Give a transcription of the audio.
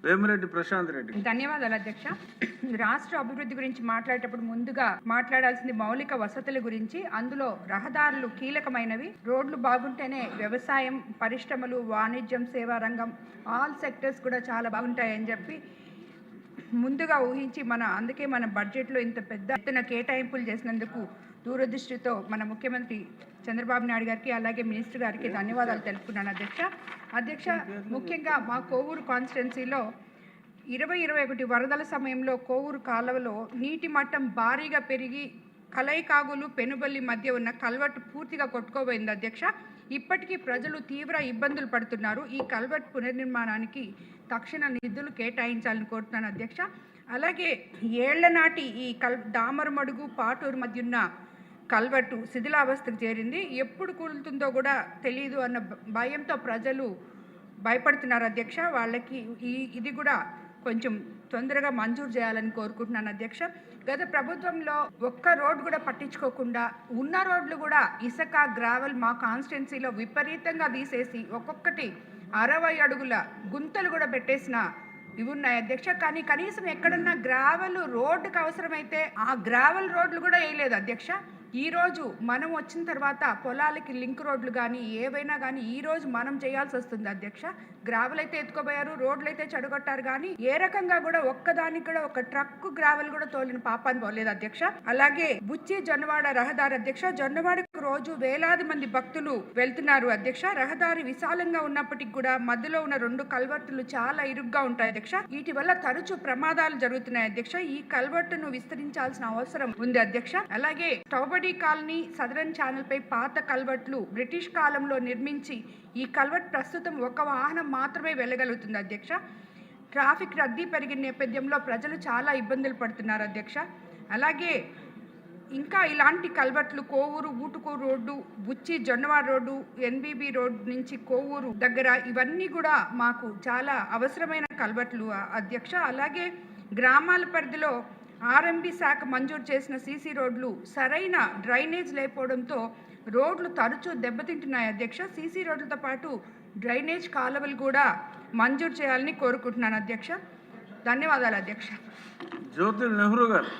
వేమిరెడ్డి ప్రశాంత్ రెడ్డి. ధన్యవాదాలు అధ్యక్ష. రాష్ట్ర అభివృద్ధి గురించి మాట్లాడేటప్పుడు ముందుగా మాట్లాడాల్సింది మౌలిక వసతుల గురించి. అందులో రహదారులు కీలకమైనవి. రోడ్లు బాగుంటేనే వ్యవసాయం, పరిశ్రమలు, వాణిజ్యం, సేవా రంగం, ఆల్ సెక్టర్స్ కూడా చాలా బాగుంటాయని చెప్పి ముందుగా ఊహించి అందుకే మన బడ్జెట్లో ఇంత పెద్ద ఎత్తున కేటాయింపులు చేసినందుకు దూరదృష్టితో మన ముఖ్యమంత్రి చంద్రబాబు నాయుడు గారికి అలాగే మినిస్టర్ గారికి ధన్యవాదాలు తెలుపుకున్నాను అధ్యక్ష. ముఖ్యంగా మా కోవూరు కాన్స్టిట్యున్సీలో 2021 వరదల సమయంలో కోవూరు కాలువలో నీటి మట్టం భారీగా పెరిగి కలైకాగులు, పెనుబల్లి మధ్య ఉన్న కల్వర్ట్ పూర్తిగా కొట్టుకోబోయింది అధ్యక్ష. ఇప్పటికీ ప్రజలు తీవ్ర ఇబ్బందులు పడుతున్నారు. ఈ కల్వర్ట్ పునర్నిర్మాణానికి తక్షణ నిధులు కేటాయించాలని కోరుతున్నాను అధ్యక్ష. అలాగే ఏళ్ల నాటి ఈ దామరమడుగు, పాటూరు మధ్య ఉన్న కల్వర్టు శిథిలావస్థకు చేరింది. ఎప్పుడు కూలుతుందో కూడా తెలియదు అన్న భయంతో ప్రజలు భయపడుతున్నారు అధ్యక్ష. వాళ్ళకి ఇది కూడా కొంచెం తొందరగా మంజూరు చేయాలని కోరుకుంటున్నాను అధ్యక్ష. గత ప్రభుత్వంలో ఒక్క రోడ్డు కూడా పట్టించుకోకుండా ఉన్న రోడ్లు కూడా ఇసుక, గ్రావెల్ మా కాన్స్టిట్యున్సీలో విపరీతంగా తీసేసి ఒక్కొక్కటి 60 అడుగుల గుంతలు కూడా పెట్టేసిన ఇవి ఉన్నాయి అధ్యక్ష. కానీ కనీసం ఎక్కడన్నా గ్రావెల్ రోడ్డుకు అవసరమైతే ఆ గ్రావెల్ రోడ్లు కూడా వేయలేదు అధ్యక్ష. ఈరోజు మనం వచ్చిన తర్వాత పొలాలకి లింక్ రోడ్లు కానీ ఏవైనా కానీ ఈరోజు మనం చేయాల్సి వస్తుంది అధ్యక్ష. గ్రావెల్ అయితే ఎత్తుకోబోయారు, రోడ్లు అయితే చెడగొట్టారు, కానీ ఏ రకంగా కూడా ఒక్కదానికి కూడా ఒక ట్రక్ గ్రావెల్ కూడా తోలిన పాపాన్ని పోలేదు అధ్యక్ష. అలాగే బుచ్చి జొన్నవాడ రహదారి అధ్యక్ష. జొన్నవాడకు రోజు వేలాది మంది భక్తులు వెళ్తున్నారు అధ్యక్ష. రహదారి విశాలంగా ఉన్నప్పటికీ కూడా మధ్యలో ఉన్న 2 కల్వర్టులు చాలా ఇరుగ్గా ఉంటాయి అధ్యక్ష. వీటి వల్ల తరచూ ప్రమాదాలు జరుగుతున్నాయి అధ్యక్ష. ఈ కల్వర్టును విస్తరించాల్సిన అవసరం ఉంది అధ్యక్ష. అలాగే టౌబడి కాలనీ, సదరన్ ఛానల్ పై పాత కల్వర్ట్లు బ్రిటిష్ కాలంలో నిర్మించి ఈ కల్వర్ట్ ప్రస్తుతం ఒక వాహనం మాత్రమే వెళ్ళగలుగుతుంది అధ్యక్ష. ట్రాఫిక్ రద్దీ పెరిగిన నేపథ్యంలో ప్రజలు చాలా ఇబ్బందులు పడుతున్నారు అధ్యక్ష. అలాగే ఇంకా ఇలాంటి కల్వర్ట్లు కోవూరు ఊటుకూరు రోడ్డు, బుచ్చి జొన్నవాడ రోడ్డు, ఎన్బీబీ రోడ్డు నుంచి కోవూరు దగ్గర ఇవన్నీ కూడా మాకు చాలా అవసరమైన కల్వర్ట్లు అధ్యక్ష. అలాగే గ్రామాల పరిధిలో ఆర్ఎంబీ శాఖ మంజూరు చేసిన సీసీ రోడ్లు సరైన డ్రైనేజ్ లేకపోవడంతో రోడ్లు తరచూ దెబ్బతింటున్నాయి అధ్యక్ష. సీసీ రోడ్లతో పాటు డ్రైనేజ్ కాలువలు కూడా మంజూరు చేయాలని కోరుకుంటున్నాను అధ్యక్ష. ధన్యవాదాలు అధ్యక్ష. జ్యోతి నెహ్రూ గారు.